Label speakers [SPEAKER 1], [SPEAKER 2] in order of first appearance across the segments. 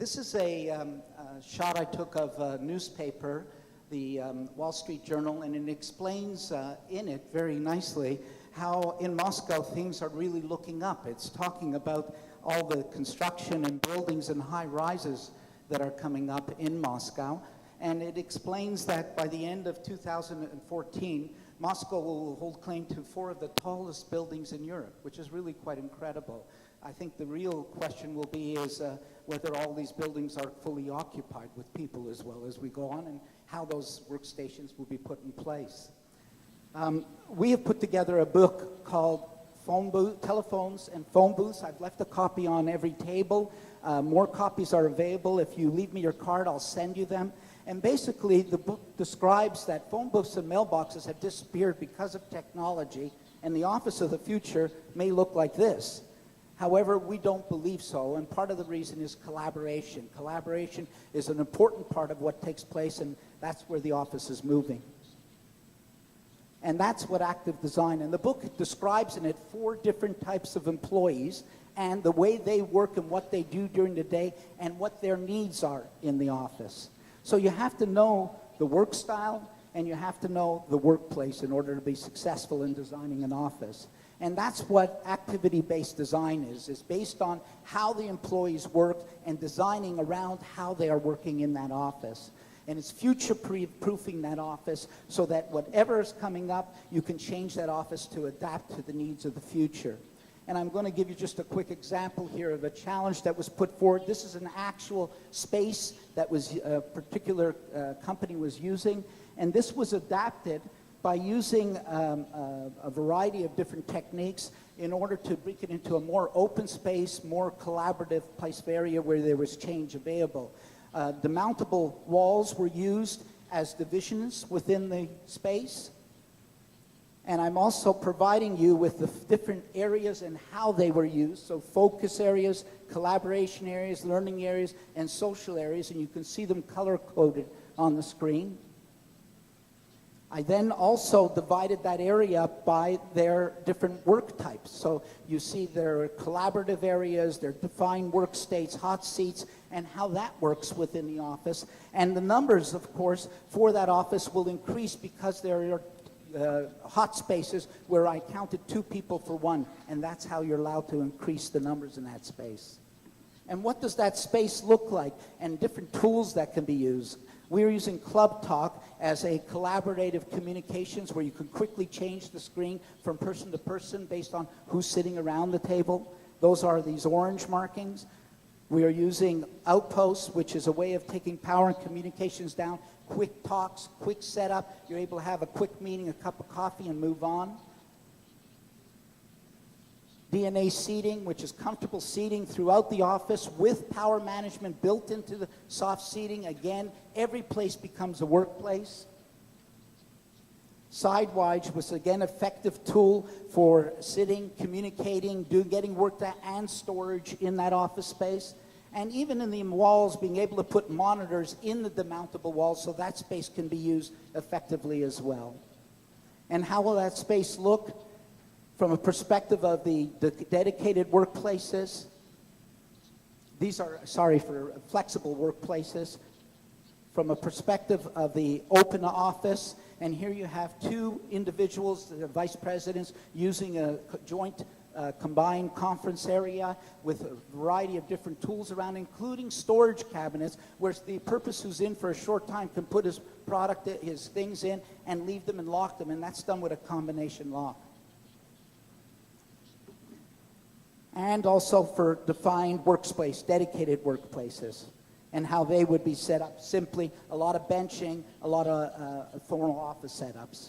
[SPEAKER 1] This is a shot I took of a newspaper, the Wall Street Journal, and it explains in it very nicely how in Moscow things are really looking up. It's talking about all the construction and buildings and high rises that are coming up in Moscow. And it explains that by the end of 2014, Moscow will hold claim to 4 of the tallest buildings in Europe, which is really quite incredible. I think the real question will be is whether all these buildings are fully occupied with people as well as we go on, and how those workstations will be put in place. We have put together a book called Telephones and Phone Booths. I've left a copy on every table. More copies are available. If you leave me your card, I'll send you them. And basically, the book describes that phone booths and mailboxes have disappeared because of technology, and the office of the future may look like this. However, we don't believe so, and part of the reason is collaboration. Collaboration is an important part of what takes place, and that's where the office is moving. And that's what active design, and the book describes in it 4 different types of employees and the way they work and what they do during the day and what their needs are in the office. So you have to know the work style and you have to know the workplace in order to be successful in designing an office. And that's what activity-based design is based on how the employees work and designing around how they are working in that office. And it's future-proofing that office so that whatever is coming up, you can change that office to adapt to the needs of the future. And I'm going to give you just a quick example here of a challenge that was put forward. This is an actual space that was a particular company was using, and this was adapted by using a variety of different techniques in order to break it into a more open space, more collaborative place area where there was change available. Demountable walls were used as divisions within the space. And I'm also providing you with the different areas and how they were used. So focus areas, collaboration areas, learning areas, and social areas. And you can see them color-coded on the screen. I then also divided that area up by their different work types. So you see their collaborative areas, their defined work states, hot seats, and how that works within the office. And the numbers, of course, for that office will increase because there are hot spaces where I counted 2 people for 1, and that's how you're allowed to increase the numbers in that space. And what does that space look like? And different tools that can be used. We're using Club Talk as a collaborative communications where you can quickly change the screen from person to person based on who's sitting around the table. Those are these orange markings. We are using Outposts, which is a way of taking power and communications down. Quick talks, quick setup. You're able to have a quick meeting, a cup of coffee, and move on. DNA seating, which is comfortable seating throughout the office with power management built into the soft seating. Again, every place becomes a workplace. Sidewise was again effective tool for sitting, communicating, getting work done, and storage in that office space. And even in the walls, being able to put monitors in the demountable walls so that space can be used effectively as well. And how will that space look? From a perspective of the dedicated workplaces, these are, for flexible workplaces. From a perspective of the open office, and here you have 2 individuals, the vice presidents, using a joint combined conference area with a variety of different tools around, including storage cabinets, where the purpose who's in for a short time can put his product, his things in, and leave them and lock them, and that's done with a combination lock. And also for defined workspace, dedicated workplaces, and how they would be set up. Simply a lot of benching, a lot of formal office setups.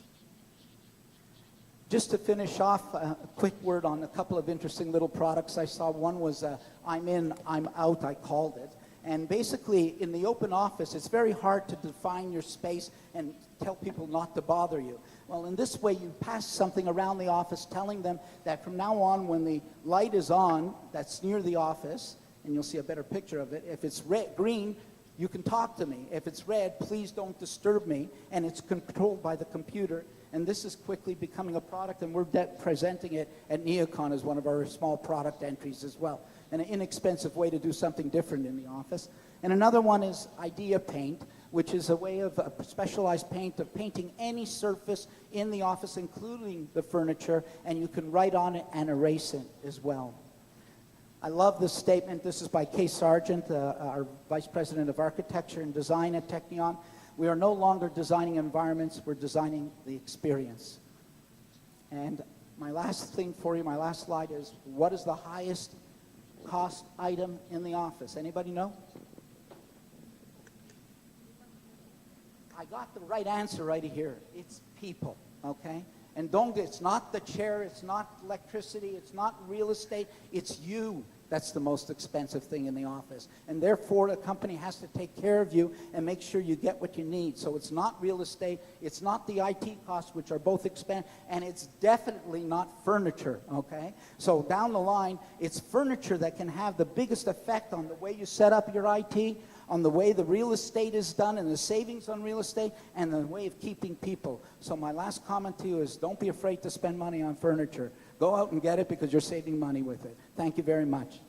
[SPEAKER 1] Just to finish off, a quick word on a couple of interesting little products I saw. One was I'm in, I'm out, I called it. And basically, in the open office, it's very hard to define your space and tell people not to bother you. Well, in this way, you pass something around the office telling them that from now on, when the light is on, that's near the office, and you'll see a better picture of it. If it's green, you can talk to me. If it's red, please don't disturb me. And it's controlled by the computer. And this is quickly becoming a product, and we're presenting it at NeoCon as one of our small product entries as well. An inexpensive way to do something different in the office. And another one is Idea Paint, which is a way of specialized paint of painting any surface in the office, including the furniture, and you can write on it and erase it as well. I love this statement. This is by Kay Sargent, our Vice President of Architecture and Design at Technion. We are no longer designing environments, we're designing the experience. And my last thing for you, my last slide is, what is the highest cost item in the office? Anybody know? I got the right answer right here. It's people, okay? And it's not the chair, it's not electricity, it's not real estate, it's you. That's the most expensive thing in the office. And therefore, the company has to take care of you and make sure you get what you need. So it's not real estate, it's not the IT costs, which are both expensive, and it's definitely not furniture, okay? So down the line, it's furniture that can have the biggest effect on the way you set up your IT, on the way the real estate is done and the savings on real estate, and the way of keeping people. So my last comment to you is, don't be afraid to spend money on furniture. Go out and get it because you're saving money with it. Thank you very much.